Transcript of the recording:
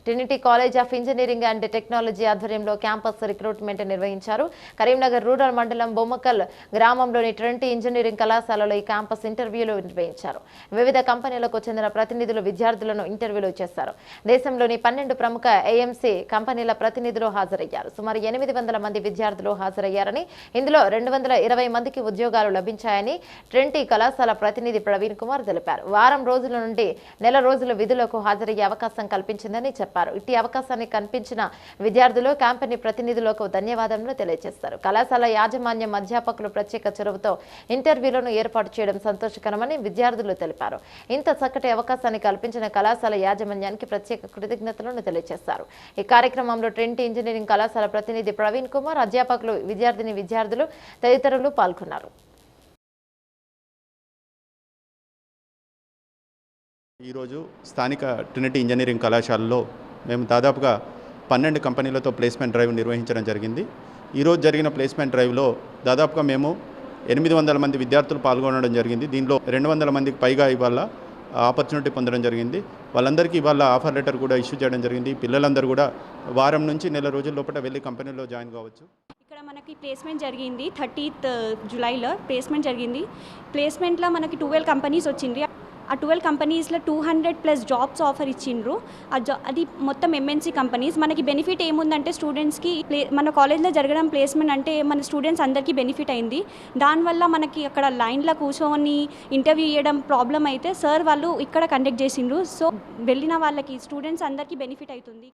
Trinity college of engineering and technology ఆధ్వర్యంలో campus recruitment నిర్వహించారు. Karimnagar rural మండలం బొమ్మకల్ గ్రామంలోని ట్రినిటీ ఇంజనీరింగ్ కళాశాలలో ఈ క్యాంపస్ ఇంటర్వ్యూలు నిర్వహించారు. వివిధ కంపెనీలకు చెందిన ప్రతినిధులు విద్యార్థులను ఇంటర్వ్యూలు చేశారు. దేశంలోని 12 ప్రముఖ ఏఎంసీ కంపెనీల ప్రతినిధులు హాజరయ్యారు. సుమారు 800 మంది విద్యార్థులు హాజరయ్యారని, ఇందులో 220 మందికి ఉద్యోగాలు లభించాయని ట్రినిటీ కళాశాల ప్రతినిధి ప్రవీణ్ కుమార్ తెలిపారు. వారం రోజుల నుండి నెల రోజుల విధులకు హాజరయ్యే అవకాశం కల్పించిందని చెప్పారు. ఇట్టి అవకాశాన్ని కల్పించిన విద్యార్థులు కంపెనీ ప్రతినిధులకు ధన్యవాదాలు తెలియజేస్తారు. కళాశాల యాజమాన్యం అధ్యాపకులు ప్రత్యేక చొరవతో ఇంటర్వ్యూలను ఏర్పాటు చేయడం సంతోషకరమని విద్యార్థులు తెలిపారు. ఇంత చక్కటి అవకాశాన్ని కల్పించిన కళాశాల యాజమాన్యానికి ప్రత్యేక కృతజ్ఞతలను తెలియజేశారు. ఈ కార్యక్రమంలో ట్రినిటీ ఇంజనీరింగ్ కళాశాల ప్రతినిధి ప్రవీణ్ కుమార్, అధ్యాపకులు, విద్యార్థులు తదితరులు పాల్గొన్నారు. ఈరోజు స్థానిక ట్రినిటీ ఇంజనీరింగ్ కళాశాలలో మేము దాదాపుగా 12 కంపెనీలతో ప్లేస్మెంట్ డ్రైవ్ నిర్వహించడం జరిగింది. ఈరోజు జరిగిన ప్లేస్మెంట్ డ్రైవ్లో దాదాపుగా మేము 800 మంది విద్యార్థులు పాల్గొనడం జరిగింది. దీనిలో 200 మందికి పైగా ఇవాళ ఆపర్చునిటీ పొందడం జరిగింది. వాళ్ళందరికీ ఇవాళ ఆఫర్ లెటర్ కూడా ఇష్యూ చేయడం జరిగింది. పిల్లలందరూ కూడా వారం నుంచి నెల రోజుల లోపల వెళ్ళి కంపెనీలో జాయిన్ కావచ్చు. ఇక్కడ మనకి ప్లేస్మెంట్ జరిగింది. 30th జూలైలో ప్లేస్మెంట్ జరిగింది. ప్లేస్మెంట్లో మనకి 12 కంపెనీస్ వచ్చింది. ఆ 12 కంపెనీస్లో 200+ జాబ్స్ ఆఫర్ ఇచ్చిండ్రు. అది మొత్తం ఎంఎన్సీ కంపెనీస్. మనకి బెనిఫిట్ ఏముందంటే స్టూడెంట్స్కి మన కాలేజ్లో జరగడం ప్లేస్మెంట్ అంటే మన స్టూడెంట్స్ అందరికీ బెనిఫిట్ అయింది. దానివల్ల మనకి అక్కడ లైన్లో కూర్చొని ఇంటర్వ్యూ చేయడం ప్రాబ్లం అయితే సార్ వాళ్ళు ఇక్కడ కండక్ట్ చేసిండ్రు. సో వెళ్ళిన వాళ్ళకి స్టూడెంట్స్ అందరికీ బెనిఫిట్ అవుతుంది.